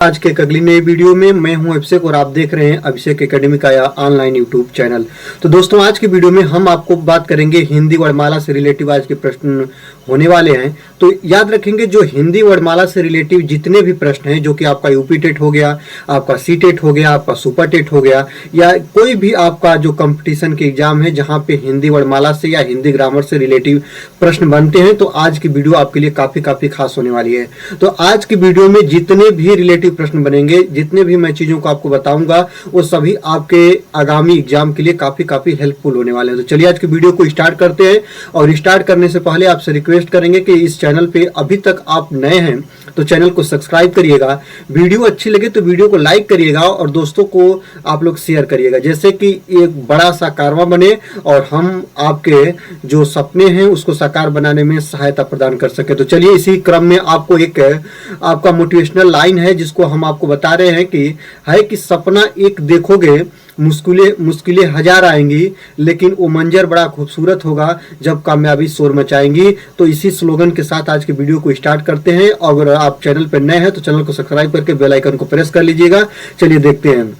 आज के एक अगली नई वीडियो में मैं हूं अभिषेक और आप देख रहे हैं अभिषेक एकेडमी का या ऑनलाइन यूट्यूब चैनल। तो दोस्तों आज की वीडियो में हम आपको बात करेंगे हिंदी वर्णमाला से रिलेटिव आज के प्रश्न होने वाले हैं। तो याद रखेंगे जो हिंदी वर्णमाला से रिलेटिव जितने भी प्रश्न हैं, जो कि आपका यूपी टेट हो गया, आपका सी टेट हो गया, आपका सुपर टेट हो गया, या कोई भी आपका जो कंपटीशन के एग्जाम है जहाँ पे हिंदी वर्णमाला से या हिंदी ग्रामर से रिलेटिव प्रश्न बनते हैं, तो आज की वीडियो आपके लिए काफी खास होने वाली है। तो आज की वीडियो में जितने भी रिलेटिव प्रश्न बनेंगे, जितने भी मैं चीजों को आपको बताऊंगा, वो सभी आपके आगामी एग्जाम के लिए काफी हेल्पफुल होने वाले हैं। तो चलिए आज की वीडियो को स्टार्ट करते हैं। और स्टार्ट करने से पहले आपसे रिक्वेस्ट करेंगे कि इस चैनल पे अभी तक आप नए हैं तो चैनल को सब्सक्राइब करिएगा, वीडियो अच्छी लगे तो वीडियो को लाइक करिएगा और दोस्तों को आप लोग शेयर करिएगा, जैसे कि एक बड़ा सा कारवां बने और हम आपके जो सपने हैं उसको साकार बनाने में सहायता प्रदान कर सके। तो चलिए इसी क्रम में आपको एक आपका मोटिवेशनल लाइन है जिसको हम आपको बता रहे हैं कि सपना एक देखोगे, मुश्किलें हजार आएंगी, लेकिन वो मंजर बड़ा खूबसूरत होगा जब कामयाबी शोर मचाएंगी। तो इसी स्लोगन के साथ आज की वीडियो को स्टार्ट करते हैं। अगर आप चैनल पर नए हैं तो चैनल को सब्सक्राइब करके बेल आइकन को प्रेस कर लीजिएगा। चलिए देखते हैं।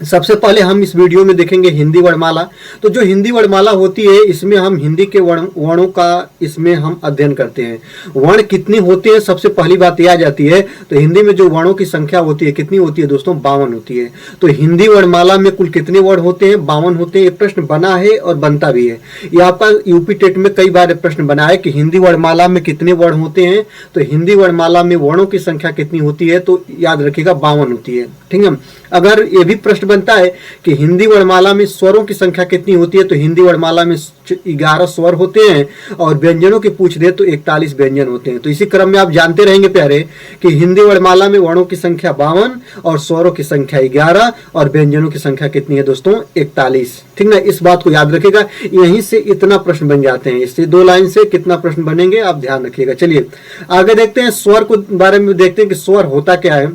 सबसे पहले हम इस वीडियो में देखेंगे हिंदी वर्णमाला। तो जो हिंदी वर्णमाला होती है, इसमें हम हिंदी के वर्णों का इसमें हम अध्ययन करते हैं। वर्ण कितने होते हैं, सबसे पहली बात यह आ जाती है। तो हिंदी में जो वर्णों की संख्या होती है कितनी होती है दोस्तों? 52 होती है। तो हिंदी वर्णमाला में कुल कितने वर्ण होते हैं? 52 होते हैं। ये प्रश्न बना है और बनता भी है। ये आपका यूपी टेट में कई बार प्रश्न बना है कि हिंदी वर्णमाला में कितने वर्ण होते हैं। तो हिंदी वर्णमाला में वर्णों की संख्या कितनी होती है? तो याद रखिएगा 52 होती है। ठीक है। अगर ये भी प्रश्न बनता है कि हिंदी वर्णमाला में स्वरों की संख्या कितनी होती है, तो हिंदी वर्णमाला में 11 स्वर होते हैं और व्यंजनों की पूछ दे तो 41 व्यंजन होते हैं। तो इसी क्रम में आप जानते रहेंगे प्यारे कि हिंदी वर्णमाला में वर्णों की संख्या 52 और स्वरों की संख्या 11 और व्यंजनों की संख्या कितनी है दोस्तों? 41। ठीक ना, इस बात को याद रखिएगा। यहीं से इतना प्रश्न बन जाते हैं। इससे 2 लाइन से कितना प्रश्न बनेंगे आप ध्यान रखिएगा। चलिए आगे देखते हैं। स्वर को बारे में देखते हैं कि स्वर होता क्या है।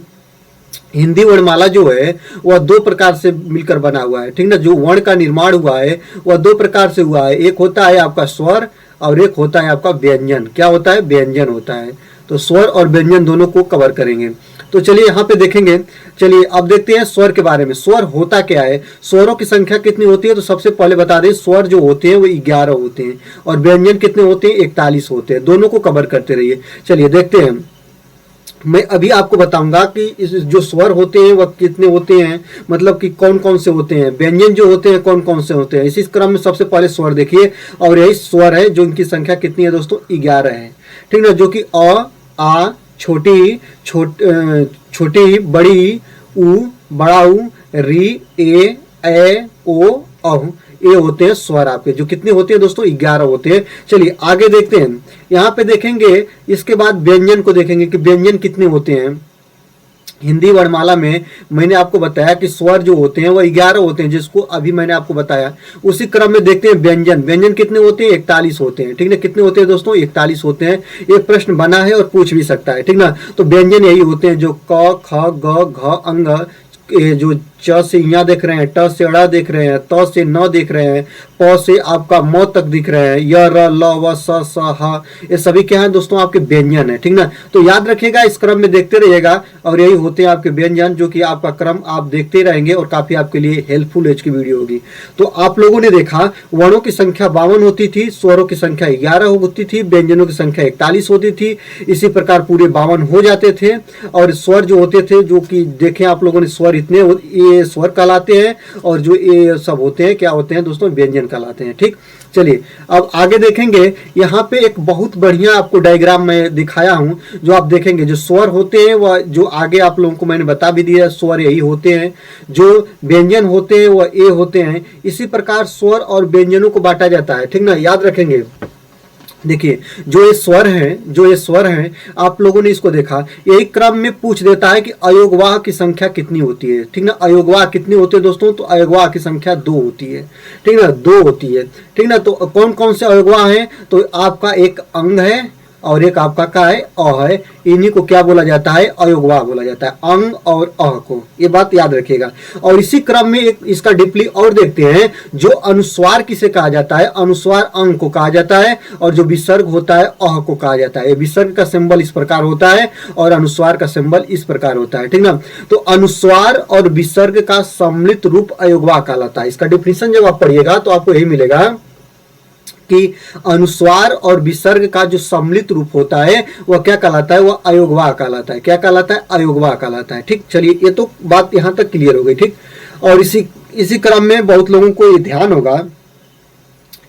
हिंदी वर्णमाला जो है वह 2 प्रकार से मिलकर बना हुआ है। ठीक ना, जो वर्ण का निर्माण हुआ है वह 2 प्रकार से हुआ है। एक होता है आपका स्वर और एक होता है आपका व्यंजन। क्या होता है? व्यंजन होता है। तो स्वर और व्यंजन दोनों को कवर करेंगे। तो चलिए यहाँ पे देखेंगे। चलिए अब देखते हैं स्वर के बारे में। स्वर होता क्या है, स्वरों की संख्या कितनी होती है? तो सबसे पहले बता दें, स्वर जो होते हैं वो 11 होते हैं और व्यंजन कितने होते हैं? 41 होते हैं। दोनों को कवर करते रहिए। चलिए देखते हैं। मैं अभी आपको बताऊंगा कि इस जो स्वर होते हैं वह कितने होते हैं, मतलब कि कौन कौन से होते हैं। व्यंजन जो होते हैं कौन कौन से होते हैं। इसी क्रम में सबसे पहले स्वर देखिए, और यही स्वर है जो इनकी संख्या कितनी है दोस्तों? 11 है। ठीक ना, जो कि अ, आ, छोटी, बड़ी, उ, बड़ा उ, री, ए, ओ, अह, ये होते हैं स्वर आपके, जो कितने होते हैं दोस्तों? 11 होते हैं। चलिए आगे देखते हैं। यहाँ पे देखेंगे, इसके बाद व्यंजन को देखेंगे कि व्यंजन कितने होते हैं। हिंदी वर्णमाला में मैंने आपको बताया कि स्वर जो होते हैं वह 11 होते हैं, जिसको अभी मैंने आपको बताया। उसी क्रम में देखते हैं व्यंजन। व्यंजन कितने होते हैं? 41 होते हैं। ठीक ना, कितने होते हैं दोस्तों? 41 होते हैं। एक प्रश्न बना है और पूछ भी सकता है। ठीक ना, तो व्यंजन यही होते हैं जो क, ख, ग, घ, अंग, जो च से इया देख रहे हैं, ट से अड़ा देख रहे हैं, त से न देख रहे हैं, प से आपका म तक दिख रहे हैं, य, र, ल, व, स, ह, ये सभी क्या है दोस्तों? आपके व्यंजन है। ठीक ना, तो याद रखिएगा, इस क्रम में देखते रहिएगा और यही होते हैं आपके व्यंजन, जो कि आपका क्रम आप देखते रहेंगे और काफी आपके लिए हेल्पफुल एज की वीडियो होगी। तो आप लोगों ने देखा वर्णों की संख्या 52 होती थी, स्वरों की संख्या 11 होती थी, व्यंजनों की संख्या 41 होती थी। इसी प्रकार पूरे 52 हो जाते थे। और स्वर जो होते थे, जो कि देखें आप लोगों ने, स्वर इतने ये स्वर कहलाते हैं और जो ये सब होते हैं क्या होते हैं दोस्तों? व्यंजन कहलाते हैं। ठीक, चलिए अब आगे देखेंगे। यहाँ पे एक बहुत बढ़िया आपको डायग्राम में दिखाया हूं, जो आप देखेंगे। जो स्वर होते हैं वह जो आगे आप लोगों को मैंने बता भी दिया, स्वर यही होते हैं। जो व्यंजन होते हैं वह ए होते हैं। इसी प्रकार स्वर और व्यंजनों को बांटा जाता है। ठीक ना, याद रखेंगे। देखिए जो ये स्वर हैं, आप लोगों ने इसको देखा, यही क्रम में पूछ देता है कि अयोगवाह की संख्या कितनी होती है। ठीक ना, अयोगवाह कितने होते हैं दोस्तों? तो अयोगवाह की संख्या 2 होती है। ठीक ना, 2 होती है। ठीक ना, तो कौन कौन से अयोगवाह हैं? तो आपका एक अंग है, और एक आपका क्या है, अ है। इन्हीं को क्या बोला जाता है, अयोगवाह बोला जाता है, अंग और अ को। ये बात याद रखिएगा। और इसी क्रम में एक इसका डीपली और देखते हैं, जो अनुस्वार किसे कहा जाता है, अनुस्वार अंग को कहा जाता है, और जो विसर्ग होता है अह को कहा जाता है। विसर्ग का सिंबल इस प्रकार होता है और अनुस्वार का सिंबल इस प्रकार होता है, ठीक ना। तो अनुस्वार और विसर्ग का सम्मिलित रूप अयोगवाह कहलाता है। इसका डिफिनेशन जब आप पढ़िएगा तो आपको यही मिलेगा कि अनुस्वार और विसर्ग का जो सम्मिलित रूप होता है वह क्या कहलाता है, वह अयोगवाह कहलाता है। क्या कहलाता है, अयोगवाह कहलाता है। ठीक, चलिए ये तो बात यहां तक क्लियर हो गई। ठीक, और इसी क्रम में बहुत लोगों को ये ध्यान होगा,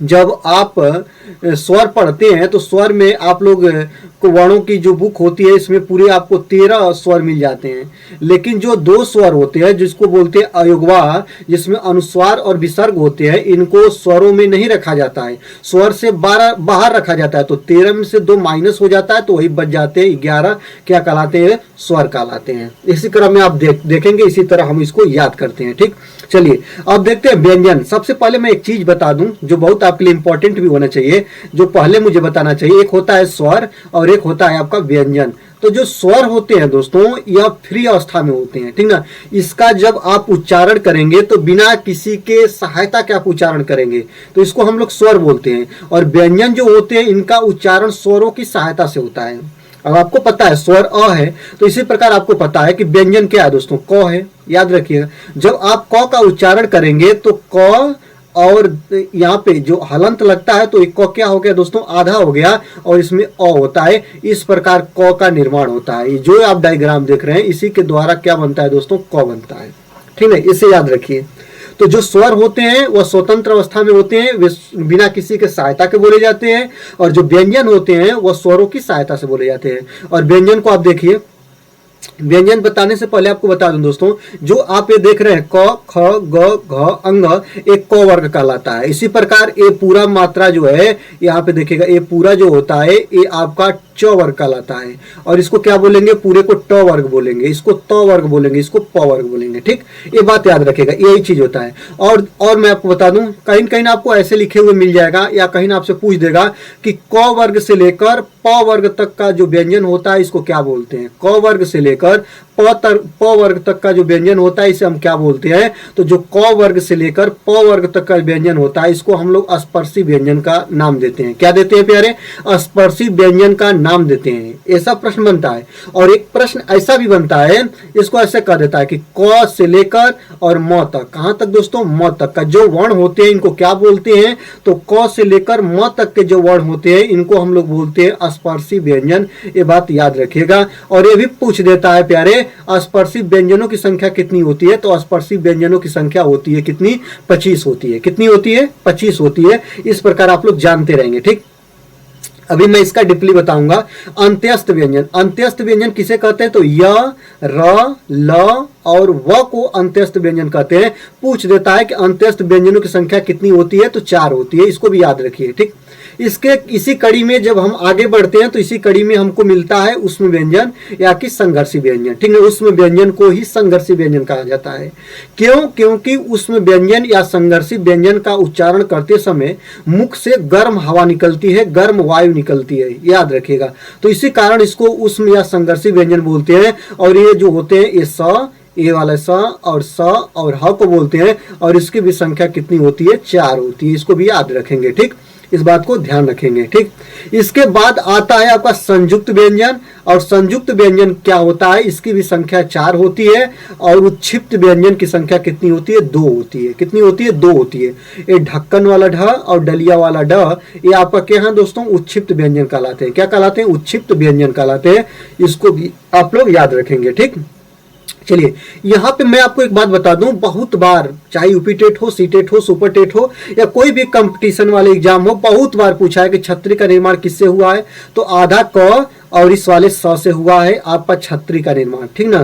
जब आप स्वर पढ़ते हैं तो स्वर में आप लोग को वर्णों की जो बुक होती है इसमें पूरे आपको 13 स्वर मिल जाते हैं, लेकिन जो 2 स्वर होते हैं जिसको बोलते हैं अयोगवाह, जिसमें अनुस्वार और विसर्ग होते हैं, इनको स्वरों में नहीं रखा जाता है, स्वर से बाहर रखा जाता है। तो 13 में से 2 माइनस हो जाता है तो वही बच जाते हैं 11, क्या कहलाते हैं, स्वर कहलाते हैं। इसी क्रम में आप देखेंगे, इसी तरह हम इसको याद करते हैं। ठीक, चलिए अब देखते हैं व्यंजन। सबसे पहले मैं एक चीज बता दूं जो बहुत आपके लिए इंपॉर्टेंट भी होना चाहिए, जो पहले मुझे बताना चाहिए। एक होता है स्वर और एक होता है आपका व्यंजन। तो जो स्वर होते हैं दोस्तों, यह फ्री अवस्था में होते हैं, ठीक ना। इसका जब आप उच्चारण करेंगे तो बिना किसी के सहायता के आप उच्चारण करेंगे, तो इसको हम लोग स्वर बोलते हैं। और व्यंजन जो होते हैं इनका उच्चारण स्वरों की सहायता से होता है। अब आपको पता है स्वर अ है, तो इसी प्रकार आपको पता है कि व्यंजन क्या है दोस्तों, क है। याद रखिएगा, जब आप क का उच्चारण करेंगे तो क और यहाँ पे जो हलंत लगता है तो एक क क्या हो गया दोस्तों, आधा हो गया, और इसमें अ होता है। इस प्रकार क का निर्माण होता है। जो आप डायग्राम देख रहे हैं इसी के द्वारा क्या बनता है दोस्तों, क बनता है। ठीक है, इसे याद रखिए। तो जो स्वर होते हैं वह स्वतंत्र अवस्था में होते हैं, वे बिना किसी के सहायता के बोले जाते हैं। और जो व्यंजन होते हैं वह स्वरों की सहायता से बोले जाते हैं। और व्यंजन को आप देखिए, व्यंजन बताने से पहले आपको बता दूं दोस्तों, जो आप ये देख रहे हैं क, ख, ग, घ, अंग, एक क वर्ग कहलाता है। इसी प्रकार ये पूरा मात्रा जो है यहाँ पे देखिएगा, ये पूरा जो होता है ये आपका च वर्ग कहलाता है। और इसको क्या बोलेंगे, पूरे को ट वर्ग बोलेंगे, इसको त वर्ग बोलेंगे, इसको प वर्ग बोलेंगे। ठीक, ये बात याद रखेगा, यही चीज होता है। और मैं आपको बता दूं, कहीं कहीं आपको ऐसे लिखे हुए मिल जाएगा, या कहीं आपसे पूछ देगा कि क वर्ग से लेकर प वर्ग तक का जो व्यंजन होता है इसको क्या बोलते हैं। क वर्ग से लेकर प वर्ग तक का जो व्यंजन होता है इसे हम क्या बोलते हैं। तो जो क वर्ग से लेकर प वर्ग तक का व्यंजन होता है इसको हम लोग स्पर्शी व्यंजन का नाम देते हैं। क्या देते हैं प्यारे, स्पर्शी व्यंजन का नाम देते हैं। ऐसा प्रश्न बनता है। और एक प्रश्न ऐसा भी बनता है, इसको ऐसे कह देता है कि क से लेकर और म तक, कहां तक दोस्तों, म तक का जो वर्ण होते हैं इनको क्या बोलते हैं। तो क से लेकर म तक के जो वर्ण होते हैं इनको हम लोग बोलते हैं स्पर्शी व्यंजन। ये बात याद रखिएगा। और ये भी पूछ देता है प्यारे, स्पर्शी व्यंजनों की संख्या कितनी होती है। तो स्पर्शी व्यंजनों की संख्या होती है कितनी, 25 होती है। कितनी होती है, 25 होती है। इस प्रकार आप लोग जानते रहेंगे। ठीक, अभी मैं इसका डीपली बताऊंगा। अंत्यस्थ व्यंजन, अंत्यस्थ व्यंजन किसे कहते हैं, तो य, र, ल और व को अंत्यस्थ व्यंजन कहते हैं। पूछ देता है कि अंत्यस्थ व्यंजनों की संख्या कितनी होती है, तो 4 होती है। इसको भी याद रखिए। ठीक, इसी कड़ी में जब हम आगे बढ़ते हैं तो इसी कड़ी में हमको मिलता है उष्म व्यंजन या कि संघर्षी व्यंजन। ठीक है, उष्म व्यंजन को ही संघर्षी व्यंजन कहा जाता है। क्यों, क्योंकि उष्म व्यंजन या संघर्षी व्यंजन का उच्चारण करते समय मुख से गर्म हवा निकलती है, गर्म वायु निकलती है। याद रखिएगा। तो इसी कारण इसको उष्म या संघर्षी व्यंजन बोलते हैं। और ये जो होते हैं, ये स, ये वाला स और स और ह को बोलते हैं। और इसकी भी संख्या कितनी होती है, 4 होती है। इसको भी याद रखेंगे। ठीक, इस बात को ध्यान रखेंगे। ठीक, इसके बाद आता है आपका संयुक्त व्यंजन। और संयुक्त व्यंजन क्या होता है, इसकी भी संख्या 4 होती है। और उच्छिप्त व्यंजन की संख्या कितनी होती है, 2 होती है। कितनी होती है, 2 होती है। ये ढक्कन वाला ढ और डलिया वाला ड, ये आपका क्या है दोस्तों, उच्छिप्त व्यंजन कहलाते हैं। क्या कहलाते हैं, उच्छिप्त व्यंजन कहलाते हैं। इसको भी आप लोग याद रखेंगे। ठीक, चलिए यहाँ पे मैं आपको एक बात बता दूं, बहुत बार चाहे यूपी टेट हो, सी टेट हो, सुपर टेट हो या कोई भी कंपटीशन वाले एग्जाम हो, बहुत बार पूछा है कि छतरी का निर्माण किससे हुआ है। तो आधा क और इस वाले स से हुआ है आपका छतरी का निर्माण। ठीक ना,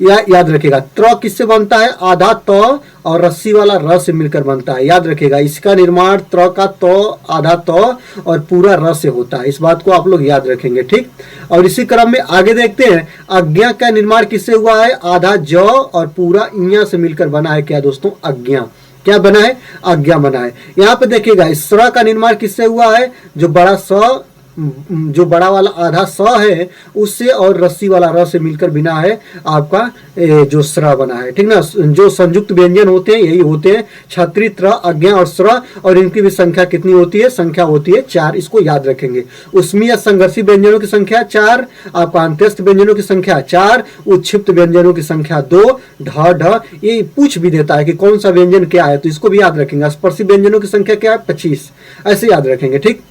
याद रखिएगा। त्र किससे बनता है, आधा त और रस्सी वाला र से मिलकर बनता है। याद रखिएगा, इसका निर्माण त्र का त, आधा त और पूरा र से होता है। इस बात को आप लोग याद रखेंगे। ठीक, और इसी क्रम में आगे देखते हैं, आज्ञा का निर्माण किससे हुआ है, आधा ज और पूरा इया से मिलकर बना है क्या दोस्तों, आज्ञा। क्या बना है, आज्ञा बना है। यहाँ पे देखिएगा, स्र का निर्माण किससे हुआ है, जो बड़ा स जो बड़ा वाला आधा स है उससे और रस्सी वाला र से मिलकर बिना है आपका जो स्र बना है, ठीक ना। जो संयुक्त व्यंजन होते हैं यही होते हैं छत्री, त्र, अज्ञा और स्र, और इनकी भी संख्या कितनी होती है, संख्या होती है 4। इसको याद रखेंगे। उसमें या संघर्षी व्यंजनों की संख्या 4, आपका अंत्यस्थ व्यंजनों की संख्या 4, उच्छिप्त व्यंजनों की संख्या 2, ढ ढ ये पूछ भी देता है कि कौन सा व्यंजन क्या है, तो इसको भी याद रखेंगे। स्पर्शी व्यंजनों की संख्या क्या है, 25, ऐसे याद रखेंगे, ठीक।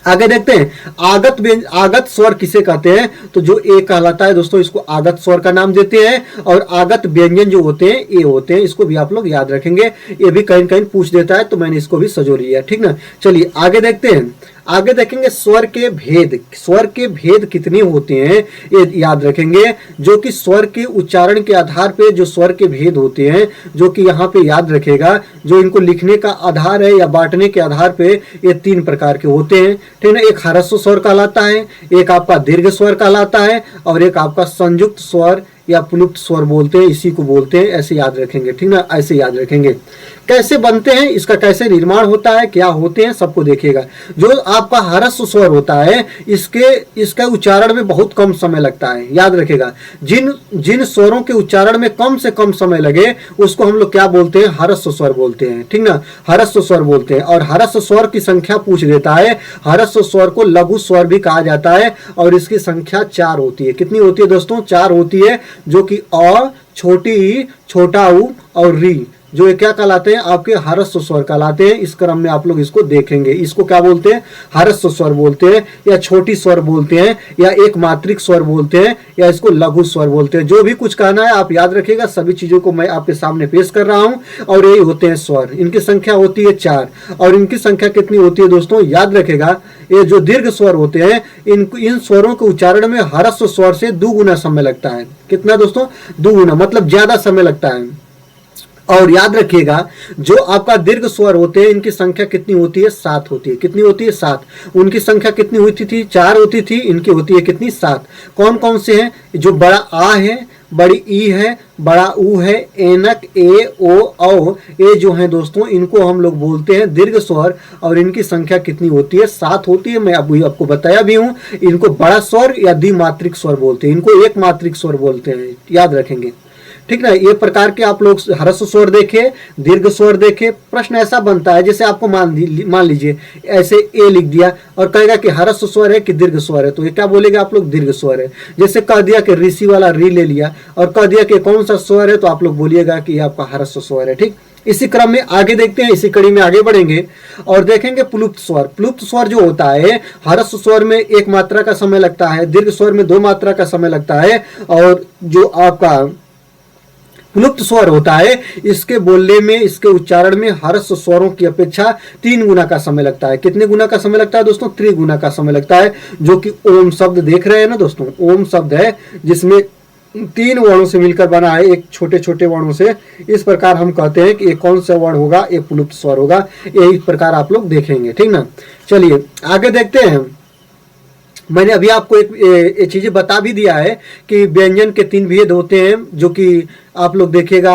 आगे देखते हैं आगत स्वर किसे कहते हैं, तो जो ए कहलाता है दोस्तों इसको आगत स्वर का नाम देते हैं, और आगत व्यंजन जो होते हैं ये होते हैं, इसको भी आप लोग याद रखेंगे। ये भी कहीं कहीं पूछ देता है तो मैंने इसको भी सजो लिया, ठीक ना। चलिए आगे देखते हैं। आगे देखेंगे स्वर के भेद। स्वर के भेद कितने होते हैं ये याद रखेंगे, जो कि स्वर के उच्चारण के आधार पे जो स्वर के भेद होते हैं, जो कि यहाँ पे याद रखेगा, जो इनको लिखने का आधार है या बांटने के आधार पे ये 3 प्रकार के होते हैं, ठीक ना। एक ह्रस्व स्वर कहलाता है, एक आपका दीर्घ स्वर कहलाता है, और एक आपका संयुक्त स्वर या प्लुप्त स्वर बोलते हैं, इसी को बोलते हैं। ऐसे याद रखेंगे, ठीक ना, ऐसे याद रखेंगे। कैसे बनते हैं, इसका कैसे निर्माण होता है, क्या होते हैं, सबको देखिएगा। जो आपका ह्रस्व स्वर होता है इसके उच्चारण में बहुत कम समय लगता है, याद रखेगा। जिन स्वरों के उच्चारण में कम से कम समय लगे उसको हम लोग क्या बोलते हैं, ह्रस्व स्वर बोलते हैं, ठीक ना, ह्रस्व स्वर बोलते हैं। और ह्रस्व स्वर की संख्या पूछ देता है। ह्रस्व स्वर को लघु स्वर भी कहा जाता है, और इसकी संख्या 4 होती है। कितनी होती है दोस्तों, 4 होती है, जो कि अ, छोटी ई, छोटा उ और री, जो ये क्या कहलाते हैं, आपके ह्रस्व स्वर कहलाते हैं। इस क्रम में आप लोग इसको देखेंगे। इसको क्या बोलते हैं, ह्रस्व स्वर बोलते हैं, या छोटी स्वर बोलते हैं, या एक मात्रिक स्वर बोलते हैं, या इसको लघु स्वर बोलते हैं। जो भी कुछ कहना है आप याद रखिएगा। सभी चीजों को मैं आपके सामने पेश कर रहा हूं, और यही होते हैं स्वर। इनकी संख्या होती है 4, और इनकी संख्या कितनी होती है दोस्तों, याद रखेगा। ये जो दीर्घ स्वर होते हैं इन स्वरों के उच्चारण में ह्रस्व स्वर से 2 गुना समय लगता है। कितना दोस्तों, 2 गुना, मतलब ज्यादा समय लगता है। और याद रखिएगा जो आपका दीर्घ स्वर होते हैं इनकी संख्या कितनी होती है, 7 होती है। कितनी होती है, 7। उनकी संख्या कितनी होती थी, 4 होती थी, इनकी होती है कितनी, 7। कौन कौन से हैं, जो बड़ा आ है, बड़ी ई है, बड़ा ऊ है, एनक, ए, ओ, औ, ये जो है दोस्तों इनको हम लोग बोलते हैं दीर्घ स्वर, और इनकी संख्या कितनी होती है, 7 होती है। मैं अभी आपको बताया भी हूं। इनको बड़ा स्वर या द्विमात्रिक स्वर बोलते हैं, इनको एक मात्रिक स्वर बोलते हैं, याद रखेंगे, ठीक ना। ये प्रकार के आप लोग ह्रस्व स्वर देखे, दीर्घ स्वर देखे। प्रश्न ऐसा बनता है जैसे आपको मान लीजिए ऐसे ए लिख दिया और कहेगा कि ह्रस्व स्वर है कि दीर्घ स्वर है, तो ये क्या बोलेगा आप लोग, दीर्घ स्वर है। जैसे कह दिया कि ऋषि वाला री ले लिया और कह दिया कि कौन सा स्वर है, तो आप लोग बोलिएगा कि आपका ह्रस्व स्वर है, ठीक। इसी क्रम में आगे देखते हैं, इसी कड़ी में आगे बढ़ेंगे और देखेंगे प्लुप्त स्वर। प्लुप्त स्वर जो होता है, ह्रस्व स्वर में 1 मात्रा का समय लगता है, दीर्घ स्वर में 2 मात्रा का समय लगता है, और जो आपका प्लुप्त स्वर होता है इसके बोलने में, इसके उच्चारण में ह्रस्व स्वरों की अपेक्षा 3 गुना का समय लगता है। कितने गुना का समय लगता है दोस्तों, 3 गुना का समय लगता है। जो कि ओम शब्द देख रहे हैं ना दोस्तों, ओम शब्द है जिसमें 3 वर्णों से मिलकर बना है, एक छोटे छोटे वर्णों से। इस प्रकार हम कहते हैं कि ये कौन सा वर्ण होगा, ये प्लुप्त स्वर होगा। यही प्रकार आप लोग देखेंगे, ठीक ना। चलिए आगे देखते हैं। मैंने अभी आपको एक चीज बता भी दिया है कि व्यंजन के 3 भेद होते हैं, जो कि आप लोग देखिएगा,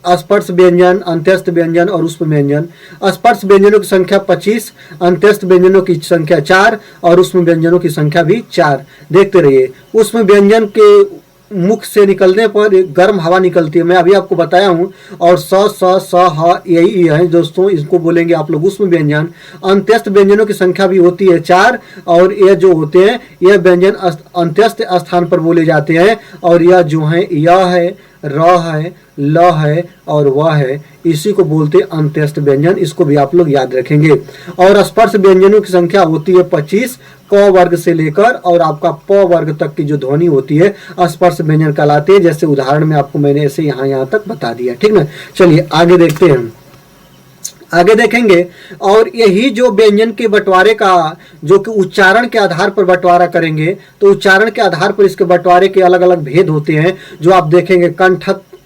स्पर्श व्यंजन, अंत्यस्थ व्यंजन और उष्म व्यंजन। स्पर्श व्यंजनों की संख्या 25, अंत्यस्थ व्यंजनों की संख्या 4 और उष्म व्यंजनों की संख्या भी 4। देखते रहिए। उष्म व्यंजन के मुख से निकलने पर गर्म हवा निकलती है, मैं अभी आपको बताया हूं। और स ह यही है दोस्तों, इसको बोलेंगे आप लोग उष्म व्यंजन। अंत्यस्थ व्यंजनों की संख्या भी होती है 4, और यह जो होते हैं यह व्यंजन अंत्यस्थ स्थान पर बोले जाते हैं। और यह जो है, यह है, र है, ल है और वह है, इसी को बोलते हैं अंत्यस्थ व्यंजन। इसको भी आप लोग याद रखेंगे। और स्पर्श व्यंजनों की संख्या होती है 25, क वर्ग से लेकर और आपका प वर्ग तक की जो ध्वनि होती है स्पर्श व्यंजन कहलाते हैं। जैसे उदाहरण में आपको मैंने ऐसे यहाँ तक बता दिया, ठीक ना। चलिए आगे देखते हैं। आगे देखेंगे। और यही जो व्यंजन के बंटवारे का, जो कि उच्चारण के आधार पर बंटवारा करेंगे, तो उच्चारण के आधार पर इसके बंटवारे के अलग अलग भेद होते हैं, जो आप देखेंगे।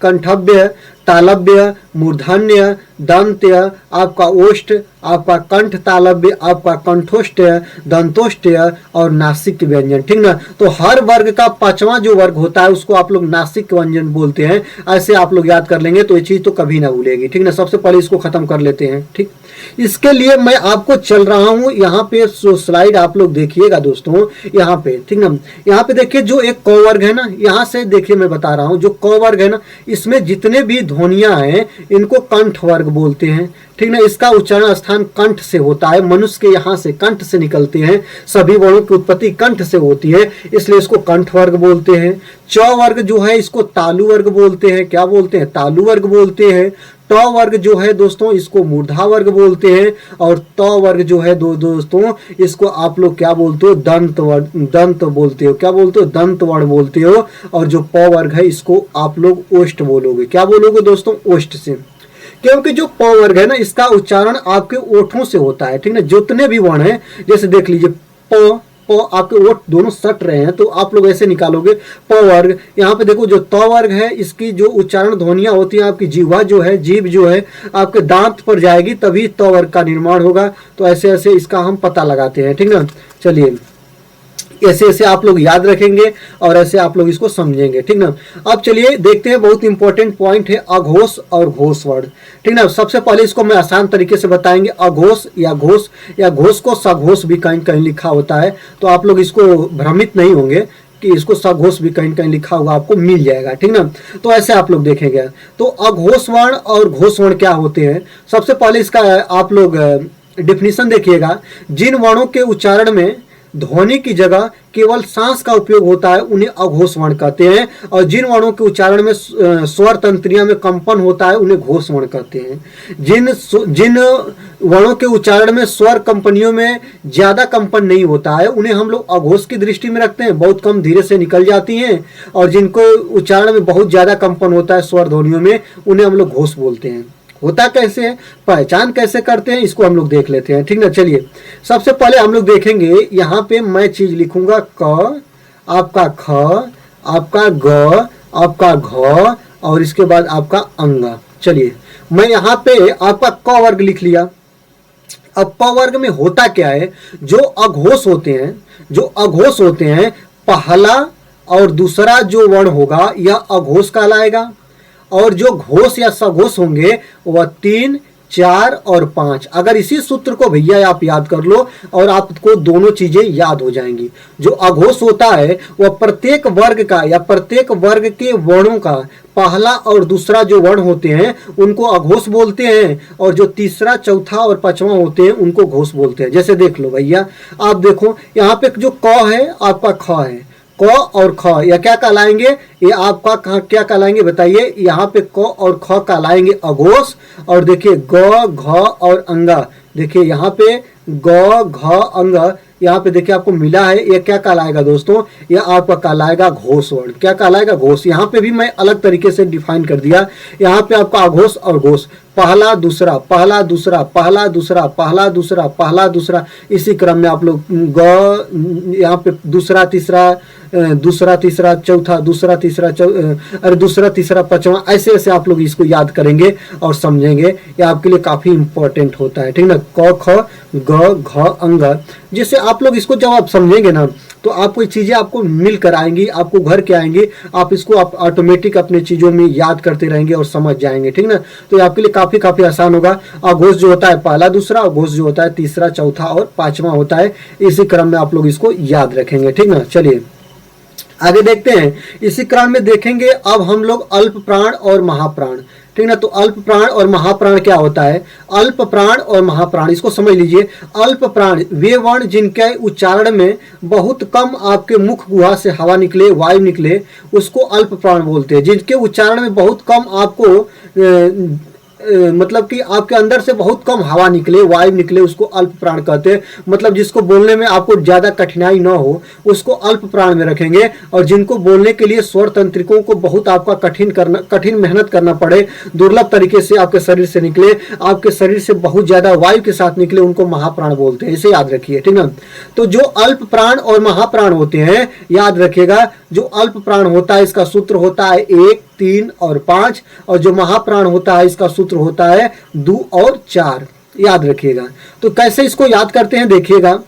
कंठव्य, तालव्य, मूर्धन्य, दंत्य, आपका ओष्ठ, आपका कंठ तालव्य, आपका कंठोष्ठ्य, दंतोष्ठ्य और नासिक व्यंजन। ठीक ना। तो हर वर्ग का पांचवा जो वर्ग होता है उसको आप लोग नासिक व्यंजन बोलते हैं। ऐसे आप लोग याद कर लेंगे तो ये चीज तो कभी ना भूलेगी। ठीक ना। सबसे पहले इसको खत्म कर लेते हैं। ठीक, इसके लिए मैं आपको चल रहा हूं यहाँ पे स्लाइड आप लोग देखिएगा दोस्तों, यहाँ पे। ठीक ना। यहाँ पे देखिए जो एक क वर्ग है ना, यहाँ से देखिए मैं बता रहा हूँ, जो क वर्ग है ना, इसमें जितने भी ध्वनियां हैं इनको कंठ वर्ग बोलते हैं। ठीक ना। इसका उच्चारण स्थान कंठ से होता है, मनुष्य के यहाँ से कंठ से निकलते हैं, सभी वर्णों की उत्पत्ति कंठ से होती है, इसलिए इसको कंठ वर्ग बोलते हैं। च वर्ग जो है इसको तालु वर्ग बोलते हैं। क्या बोलते हैं? तालु वर्ग बोलते हैं। ट वर्ग जो है दोस्तों इसको मूर्धा वर्ग बोलते हैं। और त वर्ग जो है दोस्तों इसको आप लोग क्या बोलते हो? दंत वर्ग, दंत बोलते हो। क्या बोलते हो? दंत वर्ण बोलते हो। और जो प वर्ग है इसको आप लोग ओष्ठ बोलोगे। क्या बोलोगे दोस्तों? ओष्ठ से। क्योंकि जो प वर्ग है ना इसका उच्चारण आपके ओठों से होता है। ठीक ना। जितने भी वर्ण हैं, जैसे देख लीजिए प आपके ओठ दोनों सट रहे हैं तो आप लोग ऐसे निकालोगे प वर्ग। यहाँ पे देखो जो त वर्ग है इसकी जो उच्चारण ध्वनियां होती हैं, आपकी जीवा जो है, जीभ जो है आपके दांत पर जाएगी तभी त वर्ग का निर्माण होगा। तो ऐसे ऐसे इसका हम पता लगाते हैं। ठीक ना। चलिए, ऐसे ऐसे आप लोग याद रखेंगे और ऐसे आप लोग इसको समझेंगे। ठीक ना। अब चलिए देखते हैं, बहुत इंपॉर्टेंट पॉइंट है अघोष और घोष वर्ण। ठीक ना। सबसे पहले इसको मैं आसान तरीके से बताएंगे, अघोष या घोष, या घोष को सघोष भी कहीं कहीं लिखा होता है, तो आप लोग इसको भ्रमित नहीं होंगे कि इसको सघोष भी कहीं कहीं लिखा होगा, आपको मिल जाएगा। ठीक ना। तो ऐसे आप लोग देखेंगे। तो अघोष वर्ण और घोष वर्ण क्या होते हैं? सबसे पहले इसका आप लोग डिफिनीशन देखिएगा। जिन वर्णों के उच्चारण में ध्वनि की जगह केवल सांस का उपयोग होता है उन्हें अघोष वर्ण कहते हैं, और जिन वर्णों के उच्चारण में स्वर तंत्रियां में कंपन होता है उन्हें घोष वर्ण कहते हैं। जिन वर्णों के उच्चारण में स्वर कंपनियों में ज्यादा कंपन नहीं होता है उन्हें हम लोग अघोष की दृष्टि में रखते हैं, बहुत कम धीरे से निकल जाती हैं। और जिनको उच्चारण में बहुत ज्यादा कंपन होता है स्वर ध्वनियों में उन्हें हम लोग घोष बोलते हैं। होता कैसे है, पहचान कैसे करते हैं, इसको हम लोग देख लेते हैं। ठीक ना। चलिए, सबसे पहले हम लोग देखेंगे, यहाँ पे मैं चीज लिखूंगा क, आपका ख, आपका ग, आपका घ और इसके बाद आपका अंग। चलिए, मैं यहाँ पे आपका क वर्ग लिख लिया। अब प वर्ग में होता क्या है, जो अघोष होते हैं, जो अघोष होते हैं, पहला और दूसरा जो वर्ण होगा यह अघोष कहलाएगा, और जो घोष या सघोष होंगे वह 3, 4 और 5। अगर इसी सूत्र को भैया आप याद कर लो और आपको दोनों चीजें याद हो जाएंगी। जो अघोष होता है वह प्रत्येक वर्ग का या प्रत्येक वर्ग के वर्णों का पहला और दूसरा जो वर्ण होते हैं उनको अघोष बोलते हैं, और जो तीसरा, चौथा और पांचवा होते हैं उनको घोष बोलते हैं। जैसे देख लो भैया, आप देखो यहाँ पे जो क है आपका ख है, क और ख या क्या कहलाएंगे, ये आपका क्या कहलाएंगे बताइए? यहाँ पे क और ख कहलाएंगे अघोष। और देखिए ग, घ और अंगा, देखिए यहाँ पे ग, घ, अंग, यहाँ पे देखिए आपको मिला है, ये क्या कहलाएगा दोस्तों? यह आपका कहलाएगा घोष वर्ण। क्या कहलाएगा? घोष। यहाँ पे भी मैं अलग तरीके से डिफाइन कर दिया। यहाँ पे आपका अघोष और घोष, पहला दूसरा, पहला दूसरा, पहला दूसरा, पहला दूसरा, पहला दूसरा, इसी क्रम में आप लोग ग, यहाँ पे दूसरा तीसरा, दूसरा तीसरा चौथा, दूसरा तीसरा अरे दूसरा तीसरा पांचवा, ऐसे ऐसे आप लोग इसको याद करेंगे और समझेंगे। ये आपके लिए काफी इंपॉर्टेंट होता है। ठीक ना। क, ख, ग, घ, अंग, जिससे आप लोग इसको जब आप समझेंगे ना तो आपको ये चीजें आपको मिल कर आएंगी, आपको घर के आएंगी, आप इसको आप ऑटोमेटिक अपने चीजों में याद करते रहेंगे और समझ जाएंगे। ठीक ना। तो ये आपके लिए काफी आसान होगा। अघोष जो होता है पहला दूसरा, अघोष जो होता है तीसरा, चौथा और पांचवा होता है। इसी क्रम में आप लोग इसको याद रखेंगे। ठीक ना। चलिए आगे देखते हैं। इसी क्रम में देखेंगे अब हम लोग अल्प प्राण और महाप्राण। ठीक ना। तो अल्प प्राण और महाप्राण क्या होता है? अल्प प्राण और महाप्राण, इसको समझ लीजिए। अल्प प्राण वे वर्ण जिनके उच्चारण में बहुत कम आपके मुख गुहा से हवा निकले, वायु निकले, उसको अल्प प्राण बोलते हैं। जिनके उच्चारण में बहुत कम आपको मतलब कि आपके अंदर से बहुत कम हवा निकले, वायु निकले, उसको अल्प प्राण कहते हैं। मतलब जिसको बोलने में आपको ज्यादा कठिनाई ना हो उसको अल्प प्राण में रखेंगे। और जिनको बोलने के लिए स्वर तंत्रिकों को बहुत आपका कठिन मेहनत करना पड़े, दुर्लभ तरीके से आपके शरीर से निकले, आपके शरीर से बहुत ज्यादा वायु के साथ निकले, उनको महाप्राण बोलते हैं। इसे याद रखिए। ठीक ना। तो जो अल्प प्राण और महाप्राण होते हैं, याद रखिएगा, जो अल्प प्राण होता है इसका सूत्र होता है 1 3 और 5, और जो महाप्राण होता है इसका सूत्र होता है 2 और 4। याद रखिएगा। तो कैसे इसको याद करते हैं देखिएगा,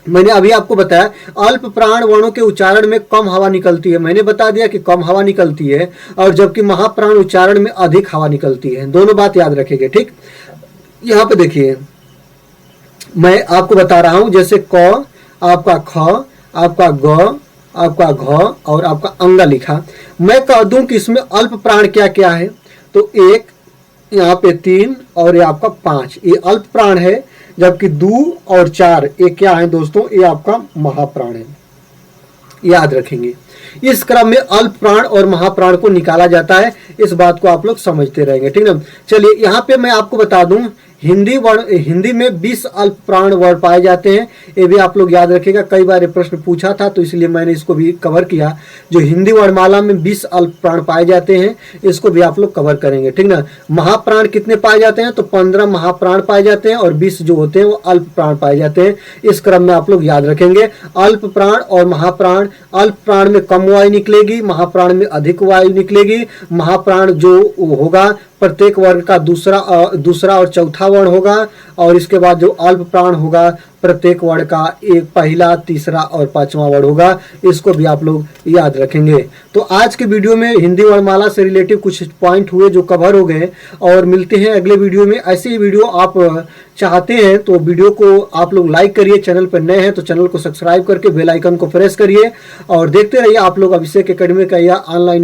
मैंने अभी आपको बताया अल्प प्राण वर्णों के उच्चारण में कम हवा निकलती है, मैंने बता दिया कि कम हवा निकलती है, और जबकि महाप्राण उच्चारण में अधिक हवा निकलती है। दोनों बात याद रखेंगे, ठीक। यहाँ पे देखिए मैं आपको बता रहा हूं, जैसे क, आपका ख, आपका ग, आपका घ और आपका अंगा लिखा। मैं कह दूं कि इसमें अल्प प्राण क्या क्या है, तो 1, यहाँ पे 3 और ये आपका 5, ये अल्प प्राण है, जबकि 2 और 4 ये क्या है दोस्तों, ये आपका महाप्राण है। याद रखेंगे। इस क्रम में अल्प प्राण और महाप्राण को निकाला जाता है, इस बात को आप लोग समझते रहेंगे, ठीक ना। चलिए यहाँ पे मैं आपको बता दूं, हिंदी में 20 अल्प प्राण वर्ण पाए जाते हैं, ये भी आप लोग याद रखिएगा। कई बार ये प्रश्न पूछा था तो इसलिए मैंने इसको भी कवर किया। जो हिंदी वर्णमाला में 20 अल्प प्राण पाए जाते हैं, इसको भी आप लोग कवर करेंगे, ठीक ना। महाप्राण कितने पाए जाते हैं, तो 15 महाप्राण पाए जाते हैं, और 20 जो होते हैं वो अल्प प्राण पाए जाते हैं। इस क्रम में आप लोग याद रखेंगे। अल्प प्राण और महाप्राण, अल्प प्राण में कम वायु निकलेगी, महाप्राण में अधिक वायु निकलेगी। महाप्राण जो होगा प्रत्येक वर्ग का दूसरा और चौथा वर्ण होगा, और इसके बाद जो अल्प प्राण होगा प्रत्येक वर्ण का एक पहला, तीसरा और पांचवा वर्ण होगा। इसको भी आप लोग याद रखेंगे। तो आज के वीडियो में हिंदी वर्णमाला से रिलेटिव कुछ पॉइंट हुए जो कवर हो गए, और मिलते हैं अगले वीडियो में। ऐसे ही वीडियो आप चाहते हैं तो वीडियो को आप लोग लाइक करिए, चैनल पर नए हैं तो चैनल को सब्सक्राइब करके बेल आइकन को प्रेस करिए, और देखते रहिए आप लोग अभिषेक एकेडमी का यह ऑनलाइन